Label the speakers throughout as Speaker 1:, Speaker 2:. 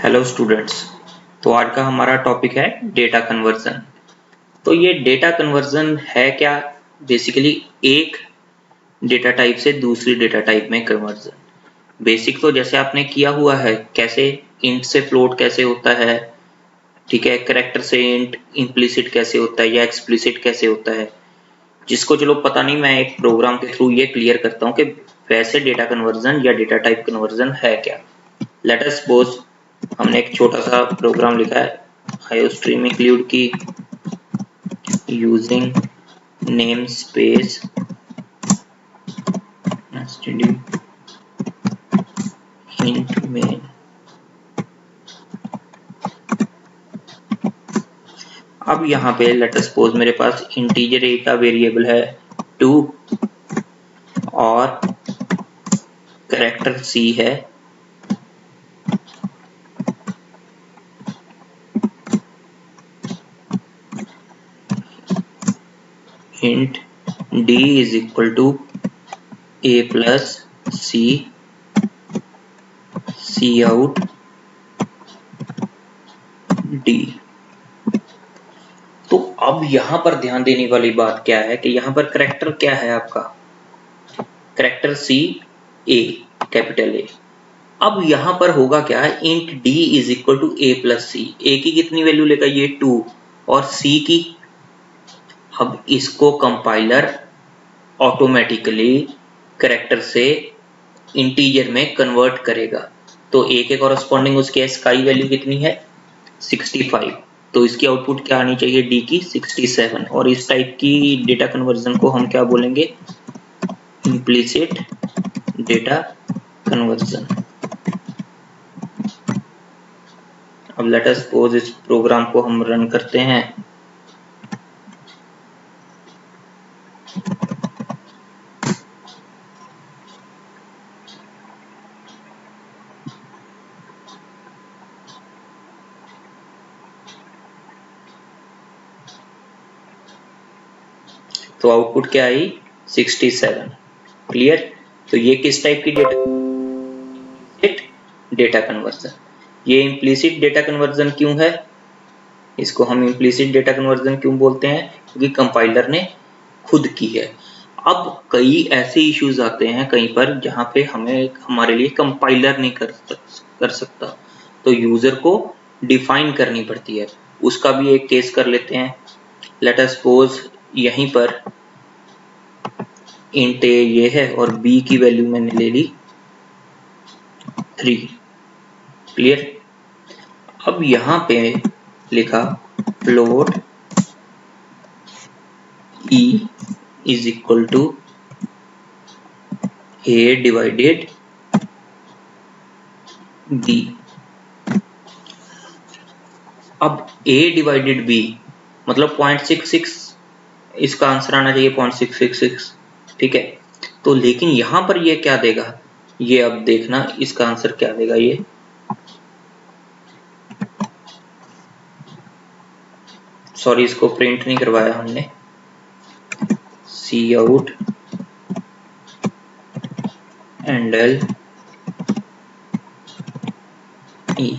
Speaker 1: Hello students. तो आज का हमारा टॉपिक है डेटा कन्वर्जन। तो ये डेटा कन्वर्जन है क्या? बेसिकली एक डेटा टाइप से दूसरी डेटा टाइप में कन्वर्जन। बेसिक तो जैसे आपने किया हुआ है, कैसे इंट से फ्लोट कैसे होता है, ठीक है, कैरेक्टर से इंट इम्प्लिसिट कैसे होता है या एक्सप्लिसिट कैसे होता है। जिसको चलो पता नहीं, मैं एक प्रोग्राम के थ्रू ये क्लियर करता हूँ कि वैसे डेटा कन्वर्जन या डेटा टाइप कन्वर्जन है क्या। लेट अस सपोज हमने एक छोटा सा प्रोग्राम लिखा है, आईओस्ट्रीम इंक्लूड की यूजिंग नेम स्पेस हिंट में। अब यहाँ पे लेट अस सपोज मेरे पास इंटीजर ए का वेरिएबल है 2 और कैरेक्टर सी है int D is equal to A plus C C out D. तो अब यहाँ पर ध्यान देने वाली बात क्या है कि यहाँ पर कैरेक्टर क्या है आपका, character C A, capital A. अब यहाँ पर होगा क्या है, int D is equal to A plus C. A की कितनी वैल्यू लेगा, ये 2, और सी की। अब इसको कंपाइलर ऑटोमेटिकली कैरेक्टर से इंटीजर में कन्वर्ट करेगा। तो ए के कॉरस्पॉन्डिंग उसकी स्काई वैल्यू कितनी है, 65। तो इसकी आउटपुट क्या आनी चाहिए, डी की 67। और इस टाइप की डेटा कन्वर्जन को हम क्या बोलेंगे, इम्प्लिसिट डेटा कन्वर्जन। अब लेट अस सपोज इस प्रोग्राम को हम रन करते हैं। तो आउटपुट क्या आई, 67। क्लियर। तो ये किस टाइप की डेटा कन्वर्जन। ये इम्प्लिसिट डेटा कन्वर्जन क्यों है, इसको हम इम्प्लिसिट डेटा कन्वर्जन क्यों बोलते हैं, क्योंकि कंपाइलर ने खुद की है। अब कई ऐसे इश्यूज आते हैं कहीं पर जहां पे हमें हमारे लिए कंपाइलर नहीं कर सकता, तो यूजर को डिफाइन करनी पड़ती है। उसका भी एक केस कर लेते हैं। लेट अस सपोज यहीं पर इंट ए ये है और बी की वैल्यू मैंने ले ली 3। क्लियर। अब यहाँ पे लिखा float e is equal to a divided b। अब a डिवाइडेड b मतलब 0.66, इसका आंसर आना चाहिए 0.666। ठीक है। तो लेकिन यहां पर ये क्या देगा, ये अब देखना इसका आंसर क्या देगा। ये सॉरी, इसको प्रिंट नहीं करवाया हमने, सी आउट एंडल ई।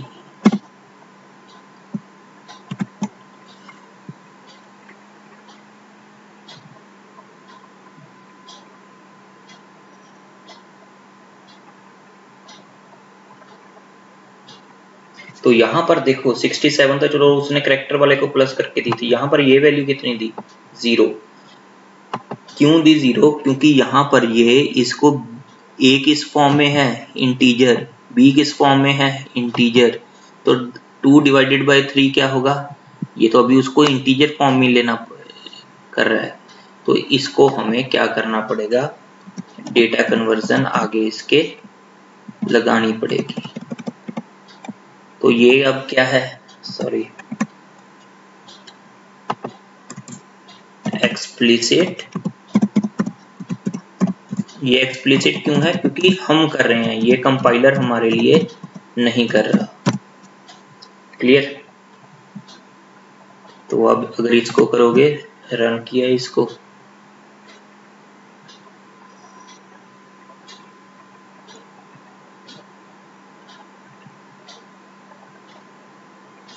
Speaker 1: तो यहाँ पर देखो 67 तो चलो उसने करेक्टर वाले को प्लस करके दी थी, यहाँ पर ये वैल्यू कितनी दी, 0। क्यों दी 0, क्योंकि यहाँ पर ये इसको a किस फॉर्म में है, इंटीजर, b किस फॉर्म में है, इंटीजर। तो 2 डिवाइडेड बाई 3 क्या होगा, ये तो अभी उसको इंटीजर फॉर्म में लेना कर रहा है। तो इसको हमें क्या करना पड़ेगा, डेटा कन्वर्जन आगे इसके लगानी पड़ेगी। तो ये अब क्या है, सॉरी, एक्सप्लिसिट। ये एक्सप्लिसिट क्यों है, क्योंकि हम कर रहे हैं, ये कंपाइलर हमारे लिए नहीं कर रहा। क्लियर। तो अब अगर इसको करोगे, रन किया इसको,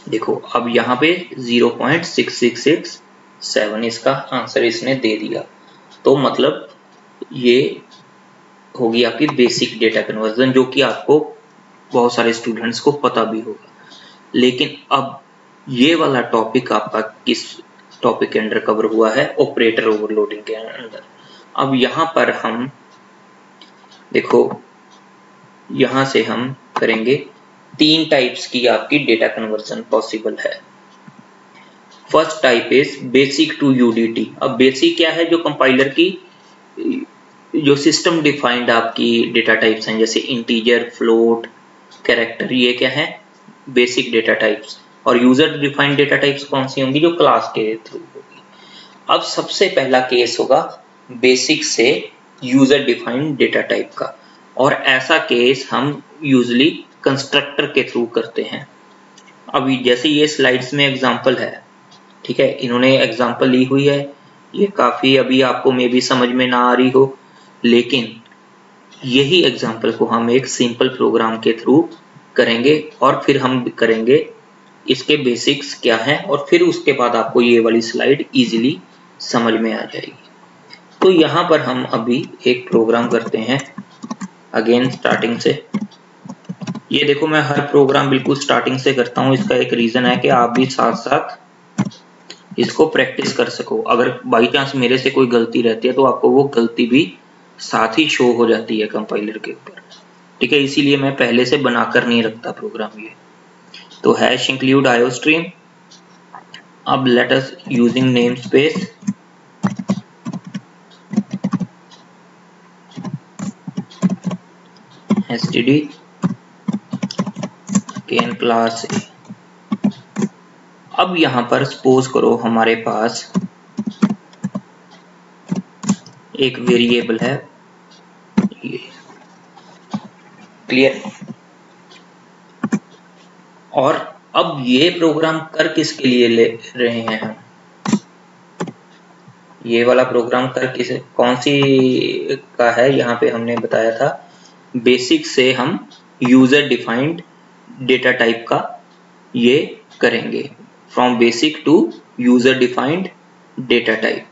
Speaker 1: देखो अब यहाँ पे 0.6667 इसका आंसर इसने दे दिया। तो मतलब ये होगी आपकी बेसिक डेटा कन्वर्जन, जो कि आपको बहुत सारे स्टूडेंट्स को पता भी होगा। लेकिन अब ये वाला टॉपिक आपका किस टॉपिक के अंडर कवर हुआ है? ऑपरेटर ओवरलोडिंग के अंदर। अब यहाँ पर हम देखो, यहाँ से हम करेंगे 3 टाइप्स की आपकी डेटा कन्वर्जन पॉसिबल है। First type is basic to UDT. अब बेसिक क्या है? जो कंपाइलर की जो सिस्टम डिफाइंड आपकी डेटा टाइप्स हैं, जैसे इंटीजर, फ्लोट, कैरेक्टर, ये क्या है? Basic data types. और यूजर डिफाइंड डेटा टाइप्स कौन सी होंगी? जो क्लास के थ्रू होगी। अब सबसे पहला केस होगा बेसिक से यूजर डिफाइंड डेटा टाइप का, और ऐसा केस हम यूजली कंस्ट्रक्टर के थ्रू करते हैं। अभी जैसे ये स्लाइड्स में एग्जांपल है, ठीक है, इन्होंने एग्जांपल ली हुई है, ये काफी अभी आपको मे भी समझ में ना आ रही हो, लेकिन यही एग्जांपल को हम एक सिंपल प्रोग्राम के थ्रू करेंगे और फिर हम करेंगे इसके बेसिक्स क्या हैं, और फिर उसके बाद आपको ये वाली स्लाइड इजीली समझ में आ जाएगी। तो यहाँ पर हम अभी एक प्रोग्राम करते हैं, अगेन स्टार्टिंग से। ये देखो, मैं हर प्रोग्राम बिल्कुल स्टार्टिंग से करता हूँ। इसका एक रीजन है कि आप भी साथ साथ इसको प्रैक्टिस कर सको। अगर बाई चांस मेरे से कोई गलती रहती है तो आपको वो गलती भी साथ ही शो हो जाती है कंपाइलर के ऊपर, ठीक है। इसीलिए मैं पहले से बनाकर नहीं रखता प्रोग्राम ये। तो हैश इंक्लूड आईओ स्ट्रीम। अब let us using name space std can class A. अब यहाँ पर सपोज करो हमारे पास एक वेरिएबल है, ये क्लियर। और अब ये प्रोग्राम कर किसके लिए ले रहे हैं हम? ये वाला प्रोग्राम कर किस कौन सी का है? यहाँ पे हमने बताया था बेसिक से हम यूजर डिफाइंड डेटा टाइप का ये करेंगे, from basic to user defined data type.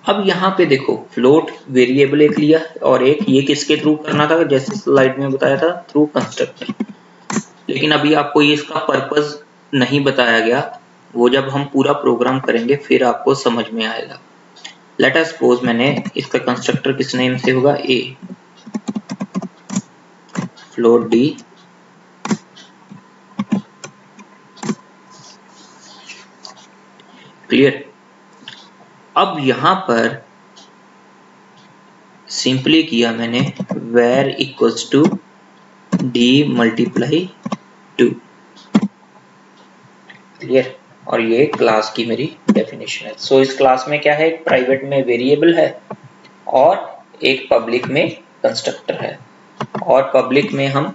Speaker 1: अब यहाँ पे देखो, फ्लोट वेरिएबल एक लिया और एक ये किसके थ्रू करना था? जैसे स्लाइड में बताया था, थ्रू कंस्ट्रक्टर। लेकिन अभी आपको ये इसका पर्पस नहीं बताया गया, वो जब हम पूरा प्रोग्राम करेंगे फिर आपको समझ में आएगा। लेट अस सपोज मैंने इसका कंस्ट्रक्टर किस नेम से होगा? A float D clear. अब यहाँ पर सिंपली किया मैंने where equals to D multiply 2, clear. और ये क्लास की मेरी डेफिनेशन है। सो इस क्लास में क्या है? एक प्राइवेट में वेरिएबल है और एक पब्लिक में कंस्ट्रक्टर है। और पब्लिक में हम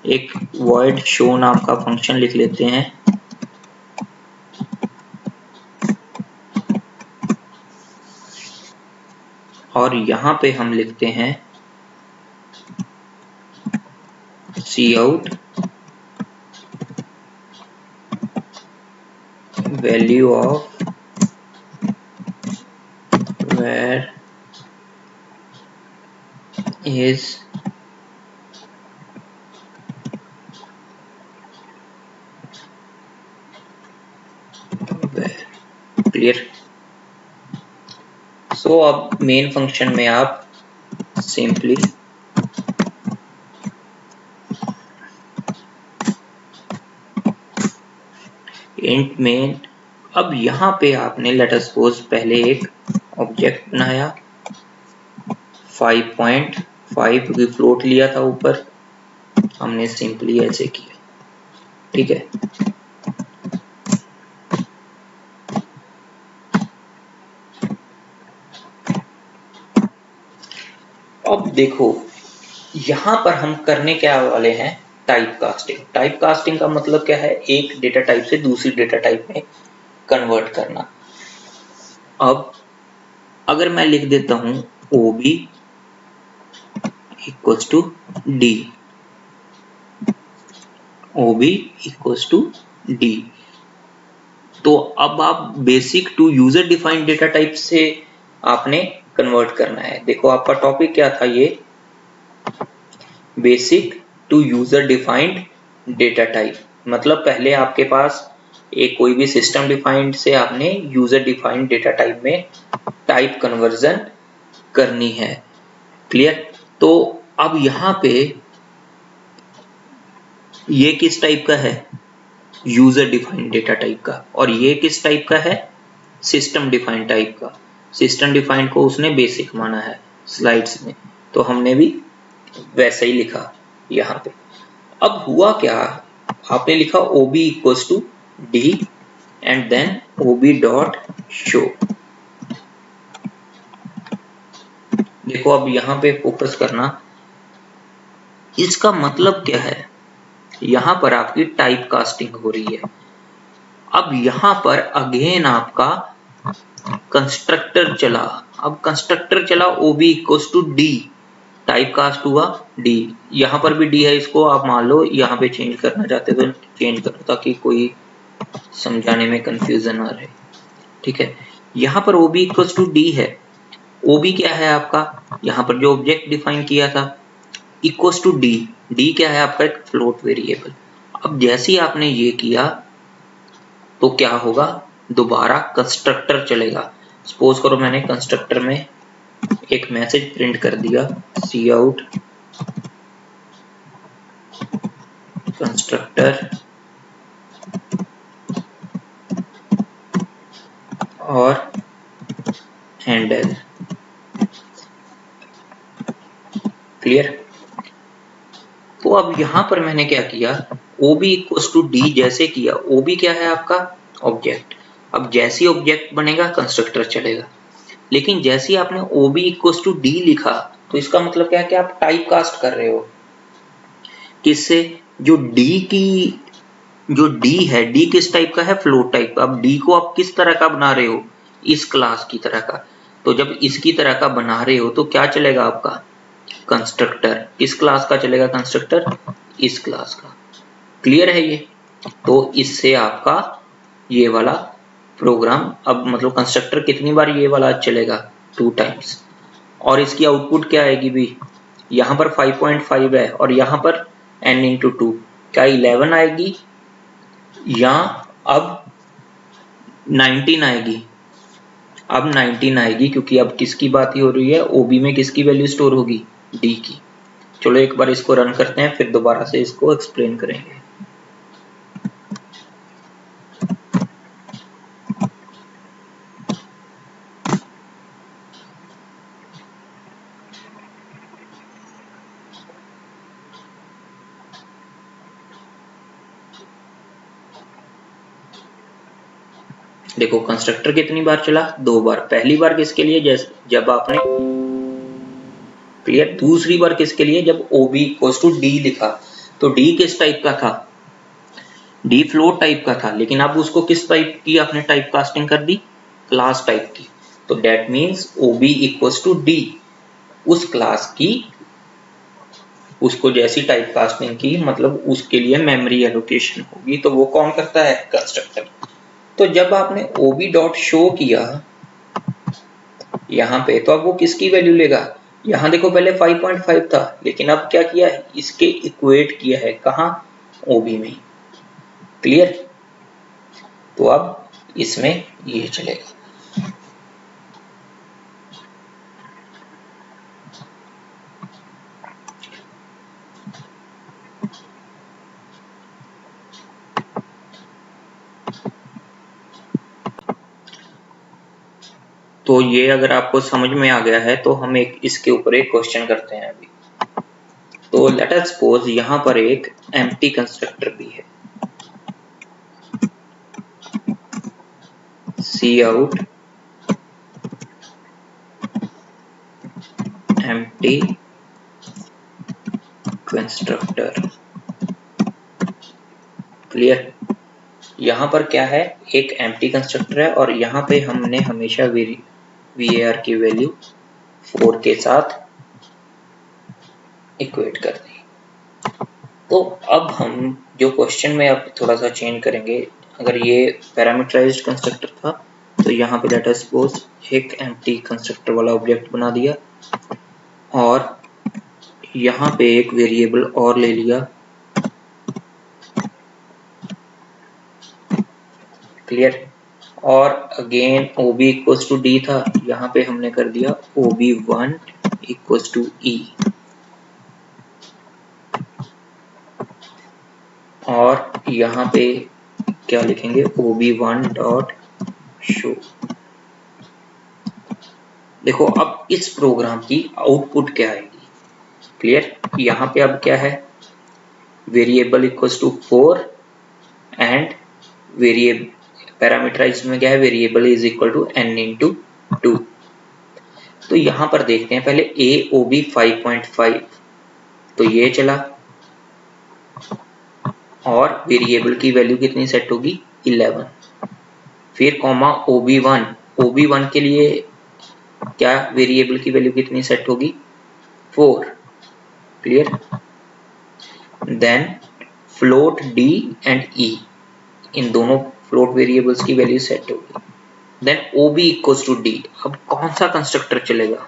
Speaker 1: एक void show नाम का फंक्शन लिख लेते हैं, और यहाँ पे हम लिखते हैं cout value of where is where, clear. So अब मेन फंक्शन में आप सिंपली इंट मेन। अब यहाँ पे आपने लेट अस सपोज पहले एक ऑब्जेक्ट बनाया 5.5 क्योंकि फ्लोट लिया था ऊपर, हमने सिंपली ऐसे किया, ठीक है। अब देखो यहाँ पर हम करने क्या वाले हैं? Type casting. टाइप कास्टिंग का मतलब क्या है? एक डेटा टाइप से दूसरी डेटा टाइप में कन्वर्ट करना। अब अगर मैं लिख देता हूं OB equals to D, OB equals to D। तो अब आप basic to user defined data type से आपने कन्वर्ट करना है। देखो आपका टॉपिक क्या था, ये basic to user defined data type, मतलब पहले आपके पास एक कोई भी सिस्टम डिफाइंड से आपने यूजर डिफाइंड डेटा टाइप में टाइप कन्वर्जन करनी है। क्लियर? तो अब यहाँ पे ये किस टाइप का है, यूजर डिफाइंड डेटा टाइप का, और ये किस टाइप का है, सिस्टम डिफाइंड टाइप का। सिस्टम डिफाइंड को उसने बेसिक माना है स्लाइड्स में, तो हमने भी वैसा ही लिखा यहाँ पे। अब हुआ क्या, आपने लिखा OB equals to D and then OB dot show. देखो अब यहाँ पे फोकस करना, इसका मतलब क्या है, यहाँ पर आपकी टाइप कास्टिंग हो रही है। अब यहाँ पर अगेन आपका कंस्ट्रक्टर चला। अब कंस्ट्रक्टर चला OB equals to D, type cast हुआ D, यहाँ पर भी D है, इसको आप मान लो यहाँ पे चेंज करना चाहते तो चेंज करो ताकि कोई समझाने में कंफ्यूजन ना रहे। ठीक है, यहाँ पर OB इक्वल्स टू D है। OB क्या है आपका, यहाँ पर जो ऑब्जेक्ट डिफाइन किया था, इक्वल्स टू D। D क्या है आपका, एक फ्लोट वेरिएबल। अब जैसे ही आपने ये किया तो क्या होगा, दोबारा कंस्ट्रक्टर चलेगा। सपोज करो मैंने कंस्ट्रक्टर में एक मैसेज प्रिंट कर दिया, सी आउट कंस्ट्रक्टर और हैंडल। क्लियर? तो अब यहां पर मैंने क्या किया, OB इक्वल्स टू D जैसे किया, OB क्या है आपका, ऑब्जेक्ट। अब जैसे ऑब्जेक्ट बनेगा कंस्ट्रक्टर चलेगा, लेकिन जैसे आपने OB इक्वल्स टू D लिखा तो इसका मतलब क्या है कि आप टाइप कास्ट कर रहे हो किससे, जो D है, D किस टाइप का है, फ्लोट टाइप का। अब D को आप किस तरह का बना रहे हो, इस क्लास की तरह का। तो जब इसकी तरह का बना रहे हो तो क्या चलेगा आपका, कंस्ट्रक्टर। किस क्लास का चलेगा कंस्ट्रक्टर, इस क्लास का। क्लियर है ये? तो इससे आपका ये वाला प्रोग्राम, अब मतलब कंस्ट्रक्टर कितनी बार ये वाला चलेगा, 2 टाइम्स। और इसकी आउटपुट क्या आएगी भी, यहाँ पर 5.5 है और यहाँ पर n इंटू 2, क्या 11 आएगी या अब 19 आएगी। अब 19 आएगी क्योंकि अब किसकी बात ही हो रही है, OB में किसकी वैल्यू स्टोर होगी, D की। चलो एक बार इसको रन करते हैं, फिर दोबारा से इसको एक्सप्लेन करेंगे। देखो कंस्ट्रक्टर कितनी बार चला, 2 बार। पहली बार किसके लिए, जब आपने, क्लियर, दूसरी बार किसके लिए, जब OB इक्वल्स टू D लिखा। तो D किस टाइप का था, D फ्लोट टाइप का था, लेकिन अब उसको किस टाइप की आपने टाइप कास्टिंग कर दी, क्लास टाइप की। तो that means OB equals to D, उस क्लास की, उसको जैसी टाइप कास्टिंग की, मतलब उसके लिए मेमोरी एलोकेशन होगी, तो वो कौन करता है, कंस्ट्रक्टर। तो जब आपने OB डॉट शो किया यहाँ पे, तो अब वो किसकी वैल्यू लेगा, यहाँ देखो पहले 5.5 था, लेकिन अब क्या किया है, इसके इक्वेट किया है, कहाँ, OB में। क्लियर? तो अब इसमें ये चलेगा। तो ये अगर आपको समझ में आ गया है तो हम एक इसके ऊपर एक क्वेश्चन करते हैं अभी। तो लेट अस सपोज यहाँ पर एक एम्प्टी कंस्ट्रक्टर भी है, सी आउट एम्प्टी कंस्ट्रक्टर। क्लियर? यहाँ पर क्या है, एक एम्प्टी कंस्ट्रक्टर है और यहाँ पे हमने हमेशा var की वैल्यू 4 के साथ इक्वेट कर दी। तो अब हम जो क्वेश्चन में अब थोड़ा सा चेंज करेंगे, अगर ये पैरामीटराइज्ड कंस्ट्रक्टर था तो यहाँ पे लेट अस सपोज एक एम्प्टी कंस्ट्रक्टर वाला ऑब्जेक्ट बना दिया और यहाँ पे एक वेरिएबल और ले लिया, क्लियर। और again OB equals to D था, यहाँ पे हमने कर दिया OB1 इक्वल्स टू ई, और यहाँ पे क्या लिखेंगे OB1 डॉट शो। देखो अब इस प्रोग्राम की आउटपुट क्या आएगी, क्लियर। यहाँ पे अब क्या है, variable equals to 4 and variable parameterized में क्या है, variable is equal to n into 2। तो यहाँ पर देखते हैं पहले AOB 5.5, तो ये चला और वेरिएबल की वैल्यू कितनी सेट होगी 11। फिर कॉमा OB1 के लिए क्या वेरिएबल की वैल्यू कितनी सेट होगी 4, clear. Then float D and E, इन दोनों फ्लोट वेरिएबल्स की वैल्यू सेट होगी। Then OB equals to D, अब कौन सा कंस्ट्रक्टर चलेगा,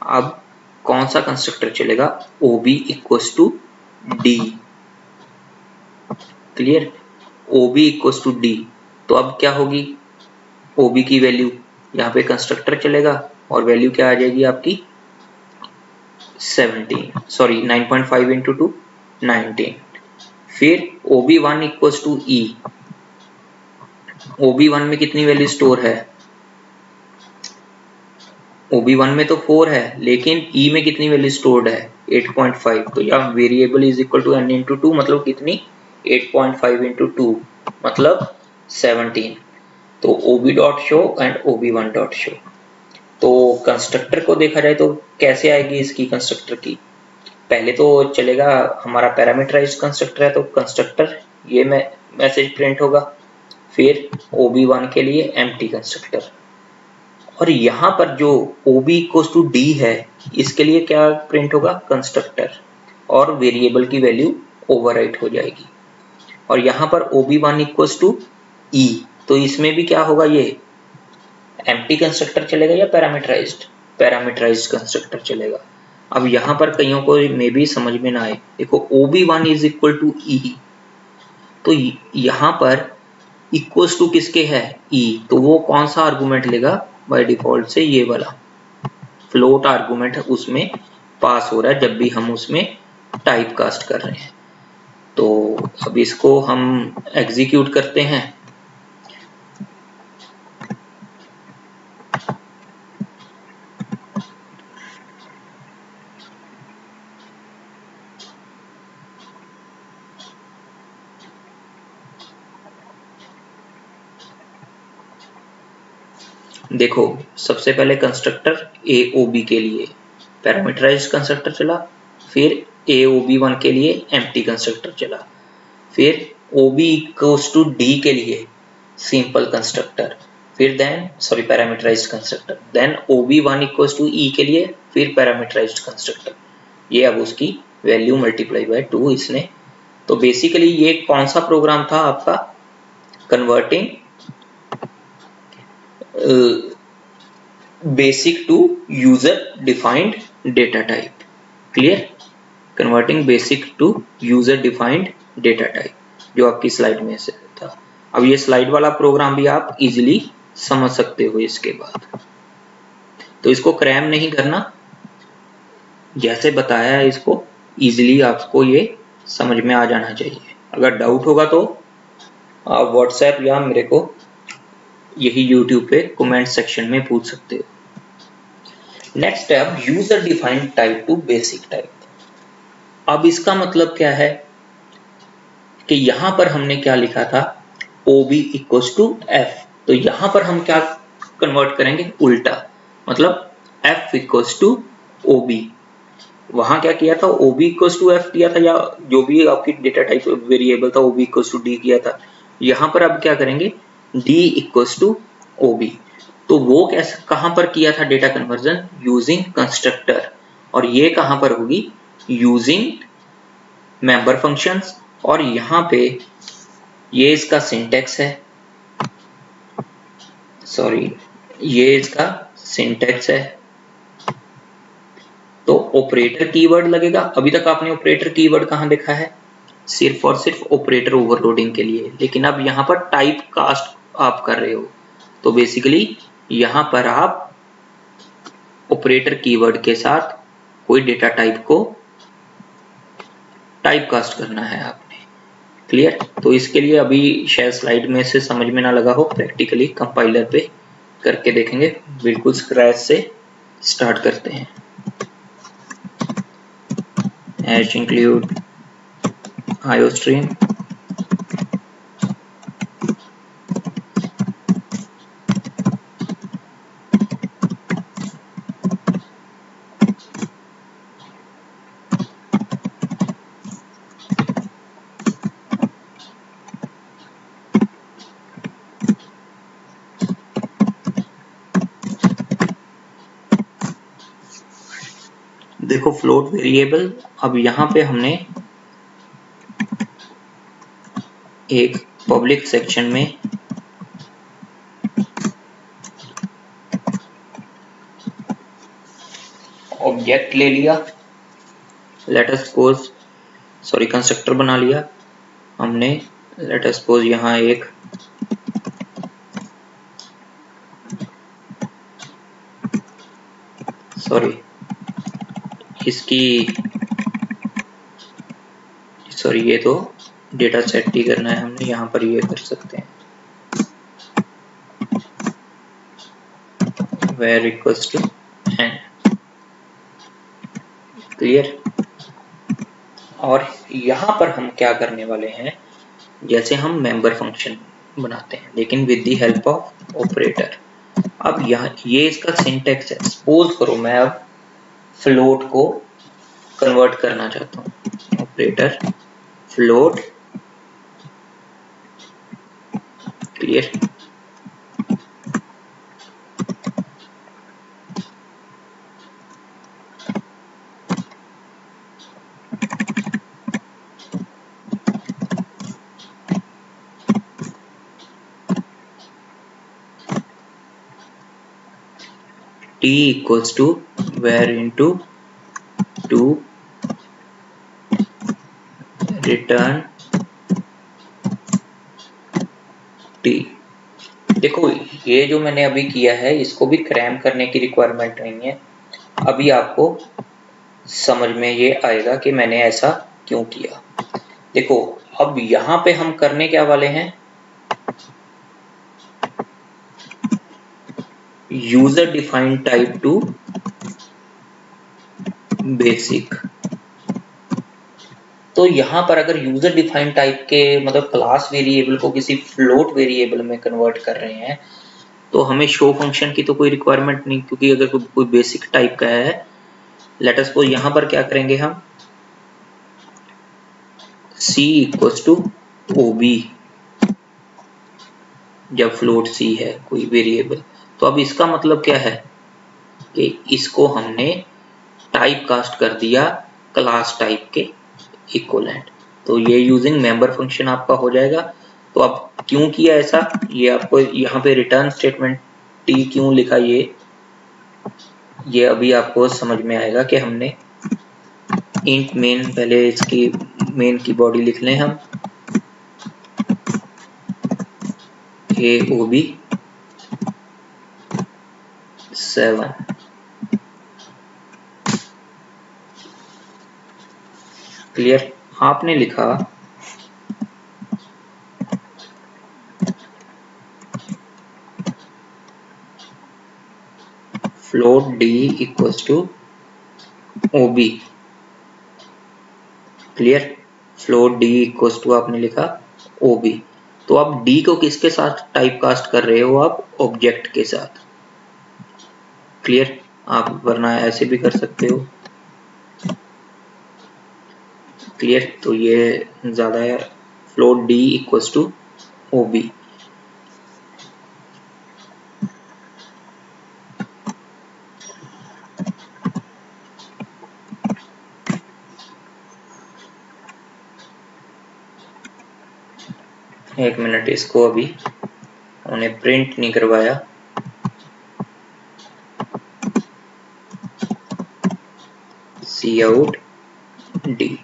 Speaker 1: अब कौन सा कंस्ट्रक्टर चलेगा OB equals to D, clear. OB equals to D, तो अब क्या होगी OB की वैल्यू, यहाँ पे कंस्ट्रक्टर चलेगा और वैल्यू क्या आ जाएगी आपकी 9.5 इंटू 2 19। फिर OB1 equals to E, OB1 में कितनी वैल्यू स्टोर है, OB1 में तो 4 है लेकिन E में कितनी वैल्यू स्टोर्ड है 8.5, तो यहाँ variable is equal to n into 2 मतलब कितनी 8.5 इंटू 2 मतलब 17। तो OB dot show and OB1 dot show. तो कंस्ट्रक्टर को देखा जाए तो कैसे आएगी इसकी कंस्ट्रक्टर की, पहले तो चलेगा हमारा पैरामीटराइज्ड कंस्ट्रक्टर है तो कंस्ट्रक्टर ये मैसेज प्रिंट होगा, फिर OB1 के लिए एम्प्टी कंस्ट्रक्टर, और यहाँ पर जो OB इक्वल्स टू D है इसके लिए क्या प्रिंट होगा कंस्ट्रक्टर, और वेरिएबल की वैल्यू ओवरराइट हो जाएगी। और यहाँ पर OB1 इक्वल्स टू E, तो इसमें भी क्या होगा, ये एम्प्टी कंस्ट्रक्टर चलेगा या पैरामीटराइज्ड कंस्ट्रक्टर चलेगा। अब यहाँ पर कईयों को मे भी समझ में ना आए, देखो OB1 is equal to E, तो यहाँ पर इक्वल्स टू किसके है E, तो वो कौन सा आर्गुमेंट लेगा, बाय डिफॉल्ट से ये वाला फ्लोट आर्गुमेंट उसमें पास हो रहा है जब भी हम उसमें टाइप कास्ट कर रहे हैं। तो अब इसको हम एग्जीक्यूट करते हैं, देखो सबसे पहले कंस्ट्रक्टर AOB के लिए पैरामीटराइज्ड कंस्ट्रक्टर चला, फिर AOB1 के लिए एम्प्टी कंस्ट्रक्टर चला, फिर OB इक्वल्स टू D के लिए सिंपल कंस्ट्रक्टर, फिर parameterized constructor, then OB1 equals to E के लिए फिर पैरामीटराइज्ड कंस्ट्रक्टर। ये अब उसकी वैल्यू मल्टीप्लाई बाय 2 इसने। तो बेसिकली ये कौन सा प्रोग्राम था आपका, converting basic to user defined data type, clear. Converting basic to user defined data type, जो आपकी स्लाइड में से था। अब ये स्लाइड वाला प्रोग्राम भी आप इजीली समझ सकते हो इसके बाद, तो इसको क्रैम नहीं करना, जैसे बताया है इसको इजीली आपको ये समझ में आ जाना चाहिए। अगर डाउट होगा तो आप व्हाट्सएप या मेरे को यही यूट्यूब पे कमेंट सेक्शन में पूछ सकते हो। नेक्स्ट है अब user defined type to basic type. अब इसका मतलब क्या है कि यहां पर हमने क्या लिखा था OB इक्वल्स टू F, तो यहां पर हम क्या कन्वर्ट करेंगे उल्टा, मतलब F इक्वल्स टू OB। वहां क्या किया था OB इक्वल्स टू F किया था, या जो भी आपकी डेटा टाइप वेरिएबल था OB इक्वल्स टू D किया था। यहां पर अब क्या करेंगे D इक्वल्स टू OB। तो वो कैसे कहां पर किया था डेटा कन्वर्जन, यूजिंग कंस्ट्रक्टर, और ये कहां पर होगी यूजिंग मेंबर फंक्शंस, और यहाँ पे ये इसका सिंटेक्स है, सॉरी ये इसका सिंटेक्स है। तो ऑपरेटर कीवर्ड लगेगा। अभी तक आपने ऑपरेटर कीवर्ड कहाँ देखा है? सिर्फ और सिर्फ ऑपरेटर ओवरलोडिंग के लिए, लेकिन अब यहाँ पर टाइप कास्ट आप कर रहे हो, तो बेसिकली यहाँ पर आप ऑपरेटर कीवर्ड के साथ कोई डेटा टाइप को टाइप कास्ट करना है आपने। क्लियर? तो इसके लिए अभी शायद स्लाइड में से समझ में ना लगा हो, प्रैक्टिकली कंपाइलर पे करके देखेंगे। बिल्कुल स्क्रैच से स्टार्ट करते हैं। हैश इंक्लूड आईओस्ट्रीम, देखो फ्लोट वेरिएबल। अब यहाँ पे हमने एक पब्लिक सेक्शन में ऑब्जेक्ट ले लिया, let us suppose, sorry constructor बना लिया हमने। लेट अस सपोज यहाँ एक सॉरी इसकी सॉरी ये तो डेटा सेट ही करना है हमने, यहाँ पर ये कर सकते हैं where equals to n। Clear? और यहाँ पर हम क्या करने वाले हैं, जैसे हम मेंबर फंक्शन बनाते हैं लेकिन with the help of operator. अब यहाँ ये इसका सिंटेक्स है। सपोज करो मैं अब फ्लोट को कन्वर्ट करना चाहता हूँ, operator float. Clear? t equals to var into 2 return t। देखो ये जो मैंने अभी किया है इसको भी क्रैम करने की रिक्वायरमेंट नहीं है। अभी आपको समझ में ये आएगा कि मैंने ऐसा क्यों किया। देखो अब यहाँ पे हम करने क्या वाले हैं, user defined type to basic. तो यहाँ पर अगर यूजर डिफाइंड टाइप के मतलब क्लास वेरिएबल को किसी फ्लोट वेरिएबल में कन्वर्ट कर रहे हैं तो हमें शो फंक्शन की तो कोई रिक्वायरमेंट नहीं, क्योंकि अगर कोई बेसिक टाइप का है। लेट अस सपोज यहाँ पर क्या करेंगे हम, c इक्वल्स टू ob, जब फ्लोट c है कोई वेरिएबल। तो अब इसका मतलब क्या है कि इसको हमने टाइप कास्ट कर दिया क्लास टाइप के इक्वलेंट। तो ये यूजिंग मेंबर फंक्शन आपका हो जाएगा। तो अब क्यों किया ऐसा, ये आपको यहाँ पे रिटर्न स्टेटमेंट t क्यों लिखा, ये अभी आपको समझ में आएगा कि हमने इंट मेन, पहले इसकी मेन की बॉडी लिख लें हम aob 7। क्लियर? आपने लिखा float d equals to ob। Clear? float d equals to आपने लिखा ob। तो आप d को किसके साथ टाइप कास्ट कर रहे हो, आप ऑब्जेक्ट के साथ। क्लियर? आप वरना ऐसे भी कर सकते हो। क्लियर? तो ये ज्यादा है, float d equals to ob। एक मिनट, इसको अभी उन्हें प्रिंट नहीं करवाया। सी आउट डी।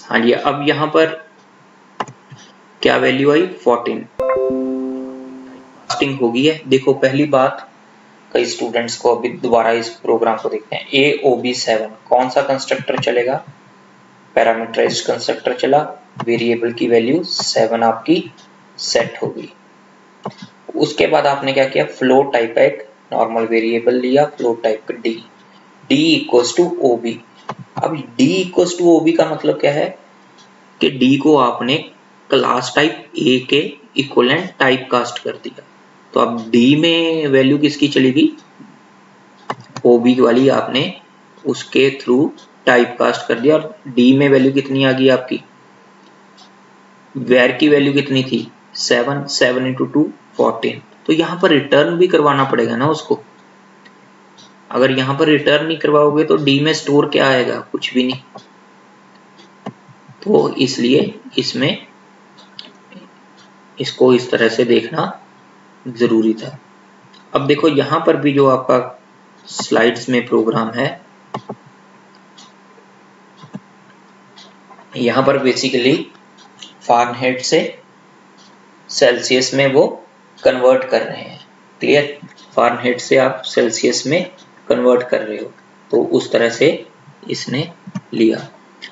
Speaker 1: हाँ जी, अब यहाँ पर क्या वैल्यू आई? 14। कास्टिंग हो गई है। देखो पहली बात, कई स्टूडेंट्स को अभी दोबारा इस प्रोग्राम को देखते हैं। AOB7 कौन सा कंस्ट्रक्टर चलेगा? पैरामीटराइज्ड कंस्ट्रक्टर चला। वेरिएबल की वैल्यू 7 आपकी सेट होगी। उसके बाद आपने क्या किया? फ्लोट टाइप का एक नॉर्मल वेरिएबल लिया, फ्लोट टाइप का डी। डी इक्वल्स टू ओबी। अब डी इक्वल्स टू ओबी का मतलब क्या है कि डी को आपने क्लास टाइप ए के इक्विवेलेंट टाइप कास्ट कर दिया। तो अब डी में वैल्यू किसकी चलेगी? ओबी वाली आपने उसके थ्रू टाइप कास्ट कर दिया। और डी में वैल्यू कितनी आ गई आपकी? वेर की वैल्यू कितनी थी? 7। 7 इंटू 2 14। तो यहाँ पर रिटर्न भी करवाना पड़ेगा ना उसको। अगर यहाँ पर रिटर्न नहीं करवाओगे तो डी में स्टोर क्या आएगा? कुछ भी नहीं। तो इसलिए इसमें इसको इस तरह से देखना जरूरी था। अब देखो यहाँ पर भी जो आपका स्लाइड्स में प्रोग्राम है, यहाँ पर बेसिकली फारेनहाइट से सेल्सियस में वो कन्वर्ट कर रहे हैं। क्लियर? फारेनहाइट से आप सेल्सियस में कन्वर्ट कर रहे हो, तो उस तरह से इसने लिया।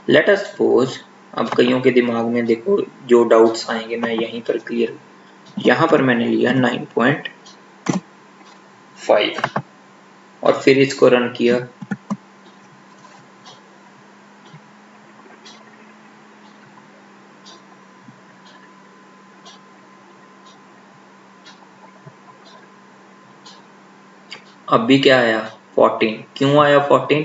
Speaker 1: लेट अस सपोज, अब कईयों के दिमाग में देखो जो डाउट्स आएंगे मैं यहीं पर क्लियर। यहाँ पर मैंने लिया 9.5 और फिर इसको रन किया। अब भी क्या आया? 14। क्यों आया 14?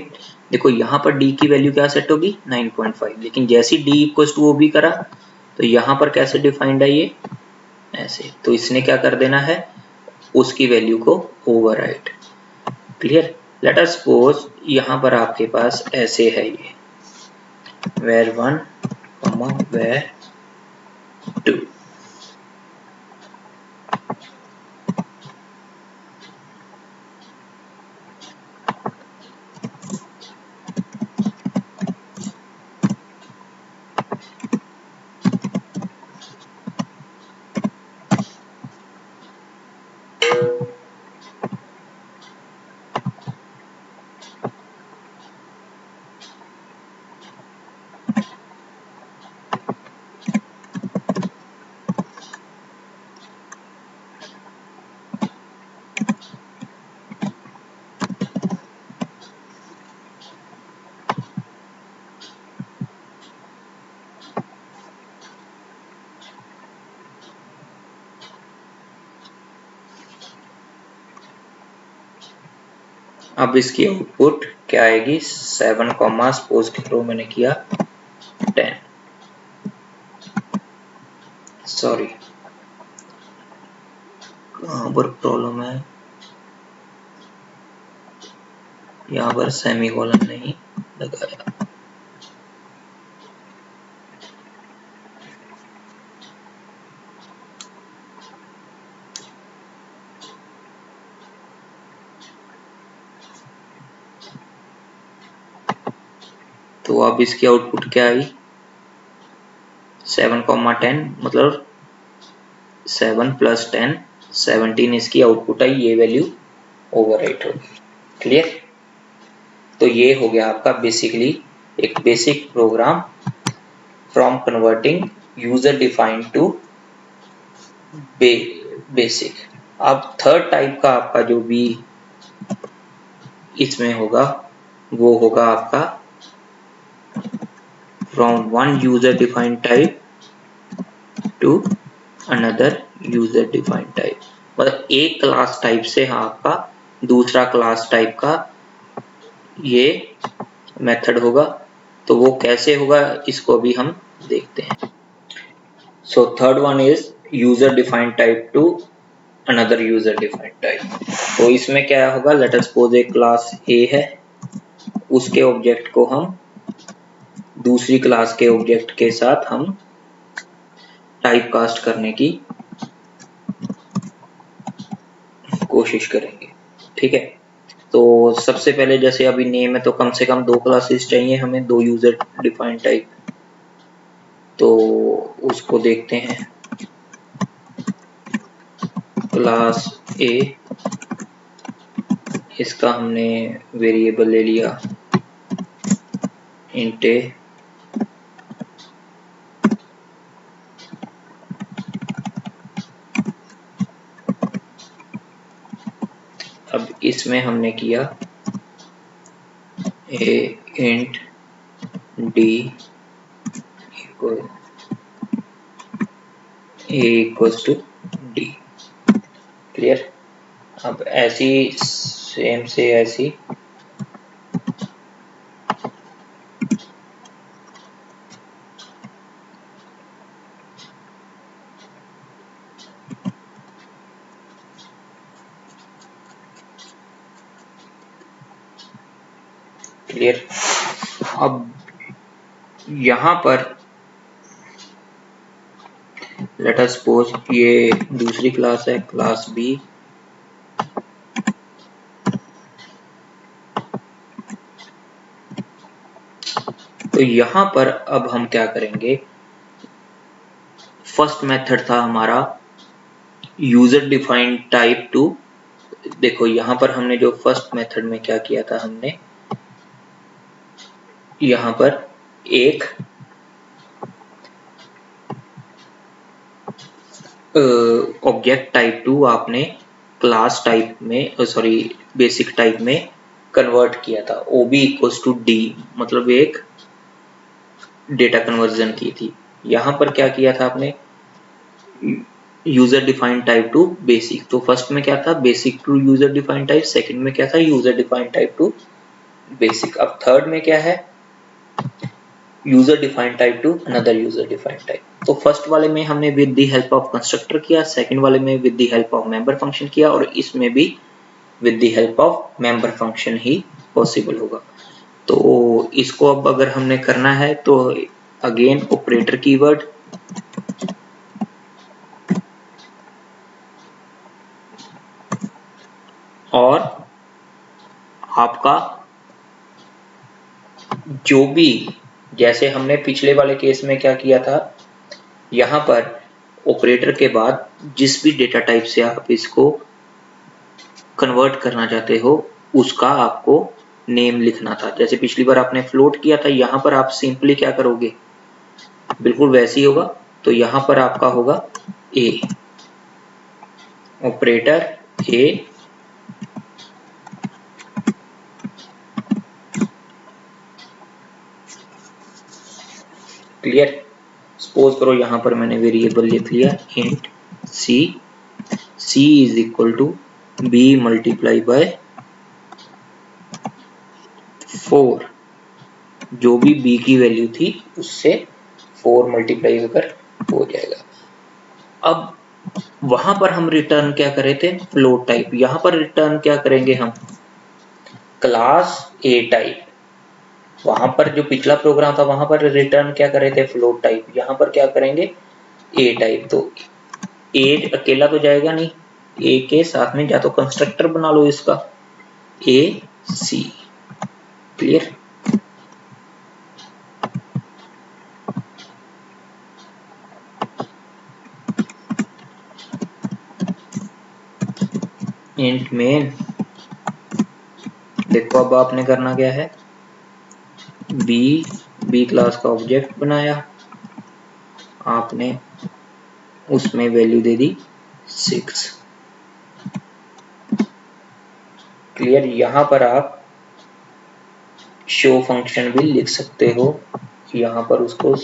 Speaker 1: देखो यहाँ पर d की वैल्यू क्या सेट होगी? 9.5। लेकिन जैसे d इक्वल्स टू OB करा तो यहाँ पर कैसे डिफाइंड है ये? ऐसे। तो इसने क्या कर देना है? उसकी वैल्यू को overwrite. Clear? Let us suppose यहाँ पर आपके पास ऐसे है ये var1 var2। अब इसकी आउटपुट क्या आएगी? 7 कॉमा सपोज करो मैंने किया 10। सॉरी, कहाँ पर प्रॉब्लम है? यहाँ पर सेमीकोलन नहीं लगाया। तो अब इसकी आउटपुट क्या आई? 7,10 मतलब 7 प्लस 10 17 इसकी आउटपुट आई। ये वैल्यू ओवरराइट होगी। क्लियर? तो ये हो गया आपका बेसिकली एक basic program from converting user defined to basic. अब थर्ड टाइप का आपका जो भी इसमें होगा वो होगा आपका from one user defined type to another user defined type। मतलब एक क्लास टाइप से आपका दूसरा क्लास टाइप का ये मेथड होगा। तो वो कैसे होगा इसको अभी हम देखते हैं। So third one is user defined type to another user defined type. तो इसमें क्या होगा, लेट अस सपोज एक क्लास ए है, उसके ऑब्जेक्ट को हम दूसरी क्लास के ऑब्जेक्ट के साथ हम टाइप कास्ट करने की कोशिश करेंगे। ठीक है, तो सबसे पहले जैसे अभी नेम है तो कम से कम 2 क्लासेस चाहिए हमें, 2 यूजर डिफाइंड टाइप। तो उसको देखते हैं, क्लास ए, इसका हमने वेरिएबल ले लिया इंट ए, अब इसमें हमने किया a int d equals to d. Clear. अब ऐसी सेम से ऐसी क्लियर। अब यहां पर लेट अस सपोज ये दूसरी क्लास है, क्लास बी, तो यहां पर अब हम क्या करेंगे, फर्स्ट मेथड था हमारा यूजर डिफाइंड टाइप टू, देखो यहां पर हमने जो फर्स्ट मेथड में क्या किया था, हमने यहां पर एक ऑब्जेक्ट टाइप टू आपने क्लास टाइप में, सॉरी बेसिक टाइप में कन्वर्ट किया था, ob इक्वल्स टू डी, मतलब एक डेटा कन्वर्जन की थी। यहां पर क्या किया था आपने, user defined type to basic, तो फर्स्ट में क्या था basic to user defined type, second में क्या था user defined type to basic, अब थर्ड में क्या है user defined type to another user defined type. तो फर्स्ट वाले में हमने with the help of constructor किया, सेकंड वाले में with the help of member function किया, और इसमें भी with the help of member function he possible होगा। तो इसको अब अगर हमने करना है तो अगेन ऑपरेटर कीवर्ड, और आपका जो भी, जैसे हमने पिछले वाले केस में क्या किया था, यहां पर ऑपरेटर के बाद जिस भी डेटा टाइप से आप इसको कन्वर्ट करना चाहते हो उसका आपको नेम लिखना था। जैसे पिछली बार आपने फ्लोट किया था, यहां पर आप सिंपली क्या करोगे, बिल्कुल वैसे ही होगा। तो यहां पर आपका होगा A, operator A, clear. Suppose करो यहां पर मैंने वेरिएबल लिख लिया int C, C is equal to B multiply by 4, जो भी b की वैल्यू थी उससे 4 मल्टीप्लाई होकर हो जाएगा। अब वहां पर हम रिटर्न क्या करे थे, फ्लोट टाइप, यहां पर रिटर्न क्या करेंगे हम, क्लास ए टाइप। वहां पर जो पिछला प्रोग्राम था वहां पर रिटर्न क्या करे थे, फ्लोट टाइप, यहां पर क्या करेंगे ए टाइप। तो ए अकेला तो जाएगा नहीं, ए के साथ में या तो कंस्ट्रक्टर बना लो इसका ए सी। क्लियर। इंट मेन, देखो अब आपने करना क्या है, बी क्लास का ऑब्जेक्ट बनाया आपने, उसमें वैल्यू दे दी 6। क्लियर। यहां पर आप शो फंक्शन भी लिख सकते हो यहां पर उसको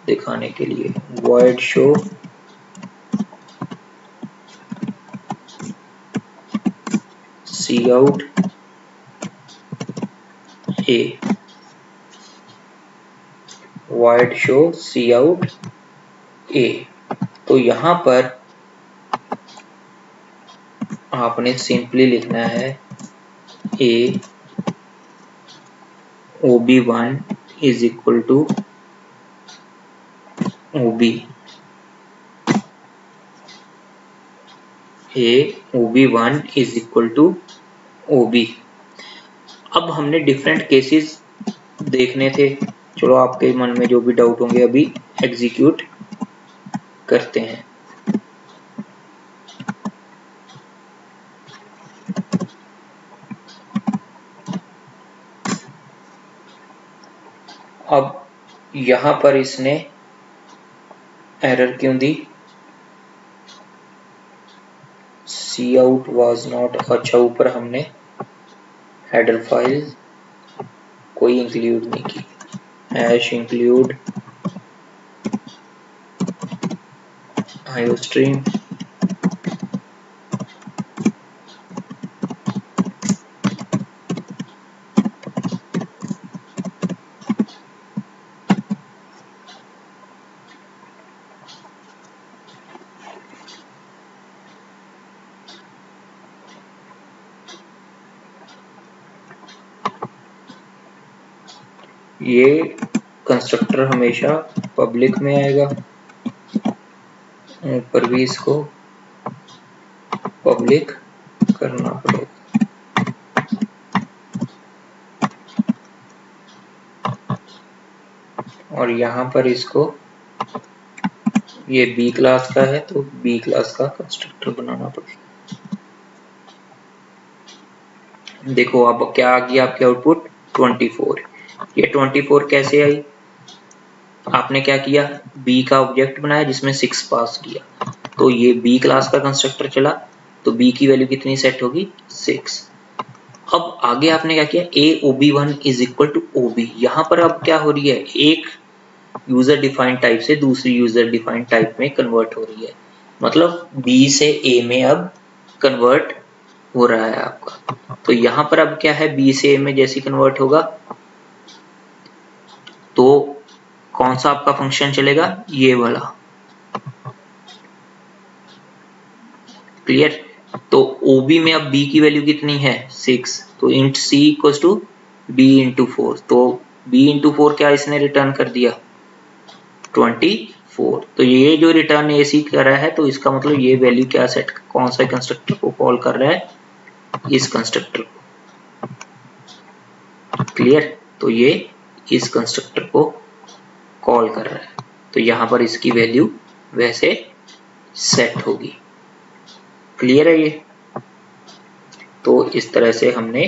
Speaker 1: दिखाने के लिए, void show cout a, void show cout a। तो यहां पर आपने सिंपली लिखना है a ob1 is equal to ob, a ob1 is equal to ob। अब हमने डिफरेंट केसेस देखने थे, चलो आपके मन में जो भी डाउट होंगे अभी एग्जीक्यूट करते हैं। अब यहां पर इसने एरर क्यों दी, cout was not, अच्छा ऊपर हमने हेडर फाइल कोई इंक्लूड नहीं की, हैश इंक्लूड iostream ये कंस्ट्रक्टर हमेशा पब्लिक में आएगा, ऊपर भी इसको पब्लिक करना पड़ेगा। और यहाँ पर इसको, ये बी क्लास का है तो बी क्लास का कंस्ट्रक्टर बनाना पड़ेगा। देखो अब क्या आ गया आपके आउटपुट 24। ये 24 कैसे आई, आपने क्या किया, बी का ऑब्जेक्ट बनाया जिसमें 6 पास किया, तो ये बी क्लास का कंस्ट्रक्टर चला तो बी की वैल्यू कितनी सेट होगी 6। अब आगे आपने क्या किया, A ob1 is equal to ob। यहाँ पर अब क्या हो रही है, एक यूजर डिफाइंड टाइप से दूसरी यूजर डिफाइंड टाइप में कन्वर्ट हो रही है, मतलब बी से ए में अब कन्वर्ट हो रहा है आपका। तो यहाँ पर अब क्या है, बी से ए में जैसी कन्वर्ट होगा तो कौन सा आपका फंक्शन चलेगा, ये वाला, क्लियर। तो OB में अब B की वैल्यू कितनी है 6, तो int C equals to B into 4, तो B इंटू 4 क्या इसने रिटर्न कर दिया 24। तो ये जो रिटर्न AC कर रहा है तो इसका मतलब ये वैल्यू क्या सेट, कौन सा कंस्ट्रक्टर को कॉल कर रहा है, इस कंस्ट्रक्टर को, क्लियर। तो ये इस कंस्ट्रक्टर को कॉल कर रहा है, तो यहां पर इसकी वैल्यू वैसे सेट होगी, क्लियर है ये। तो इस तरह से हमने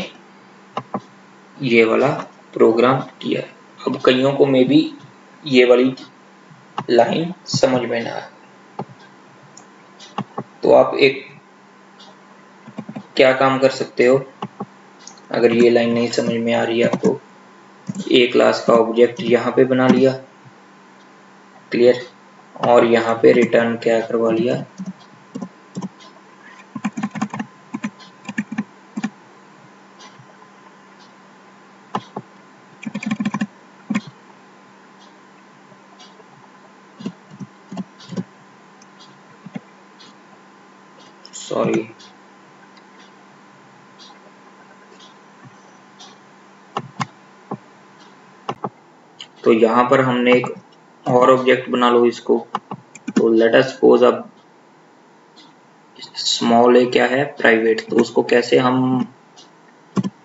Speaker 1: ये वाला प्रोग्राम किया है। अब कईयों को मे बी ये वाली लाइन समझ में ना आए, तो आप एक क्या काम कर सकते हो, अगर ये लाइन नहीं समझ में आ रही है आपको, ए क्लास का ऑब्जेक्ट यहाँ पे बना लिया, क्लियर, और यहाँ पे रिटर्न क्या करवा लिया, सॉरी तो यहाँ पर हमने एक और ऑब्जेक्ट बना लो इसको, तो लेट अस सपोज अब स्मॉल ए क्या है प्राइवेट, तो उसको कैसे हम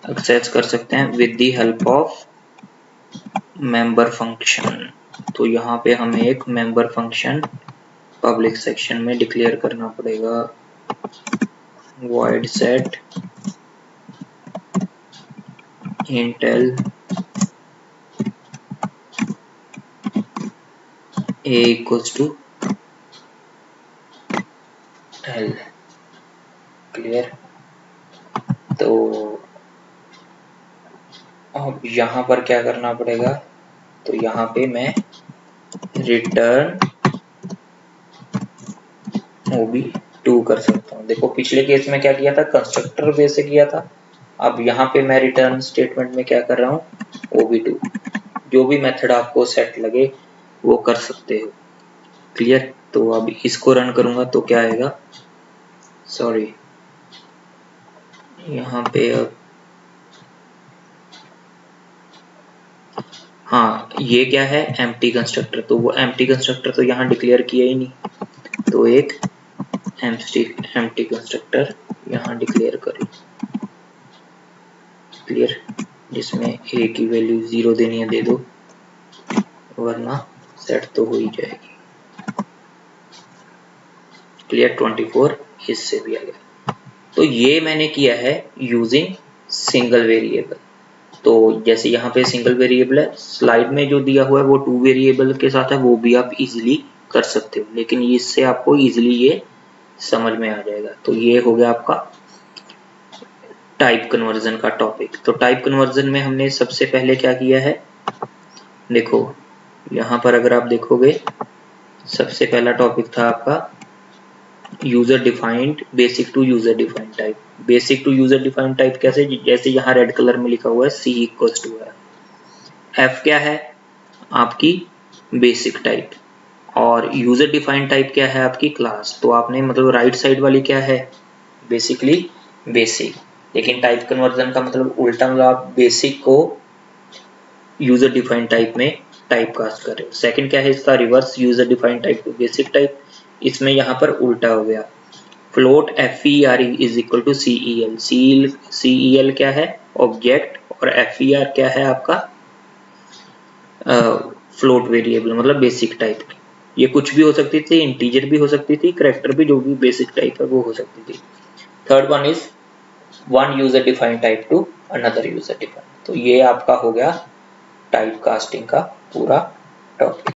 Speaker 1: एक्सेस कर सकते हैं, with the help of member function. तो यहाँ पे हमें एक मेंबर फंक्शन पब्लिक सेक्शन में डिक्लेयर करना पड़ेगा, void set int l a equals to l, clear. तो अब यहाँ पर क्या करना पड़ेगा, तो यहाँ पे मैं रिटर्न ob2 कर सकता हूँ। देखो पिछले केस में क्या किया था, कंस्ट्रक्टर बेस से किया था, अब यहाँ पे मैं रिटर्न स्टेटमेंट में क्या कर रहा हूँ ob2। जो भी मेथड आपको सेट लगे वो कर सकते हो। क्लियर। तो अब इसको रन करूंगा तो क्या आएगा, सॉरी यहाँ पे अब हाँ ये क्या है, एम्प्टी कंस्ट्रक्टर। तो वो एम्प्टी कंस्ट्रक्टर तो यहाँ डिक्लेयर किया ही नहीं, तो एक एम्प्टी कंस्ट्रक्टर यहाँ डिक्लेयर करें। क्लियर। जिसमें a की वैल्यू 0 देनी है दे दो, वरना सेट तो हो ही जाएगी। क्लियर। 24 इससे भी आ गया। तो ये मैंने किया है यूजिंग सिंगल वेरिएबल। तो जैसे यहाँ पे सिंगल वेरिएबल है, स्लाइड में जो दिया हुआ है वो 2 वेरिएबल के साथ है, वो भी आप इजीली कर सकते हो, लेकिन इससे आपको इजीली ये समझ में आ जाएगा। तो ये हो गया आपका टाइप कन्वर्जन का टॉपिक। तो टाइप कन्वर्जन में हमने सबसे पहले क्या किया है, देखो यहाँ पर अगर आप देखोगे सबसे पहला टॉपिक था आपका user defined basic to user defined type. Basic to user defined type कैसे, जैसे यहाँ रेड कलर में लिखा हुआ है C इक्वल्स टू है, F क्या है आपकी बेसिक टाइप, और यूजर डिफाइंड टाइप क्या है आपकी क्लास। तो आपने मतलब राइट साइड वाली क्या है बेसिकली बेसिक, लेकिन टाइप कन्वर्जन का मतलब उल्टा, मतलब आप बेसिक को यूजर डिफाइंड टाइप में टाइप कास्ट कर रहे हो। सेकंड क्या है इसका reverse, user defined type to basic type, इसमें यहाँ पर उल्टा हो गया। Float FER is equal to CEL। CEL क्या है ऑब्जेक्ट, और FER क्या है आपका फ्लोट वेरिएबल, मतलब बेसिक टाइप की। ये कुछ भी हो सकती थी, इंटीजर भी हो सकती थी, कैरेक्टर भी, जो भी बेसिक टाइप है वो हो सकती थी। Third one is one user defined type to another user defined. तो ये आपका हो गया टाइप कास्टिंग का पूरा टॉपिक।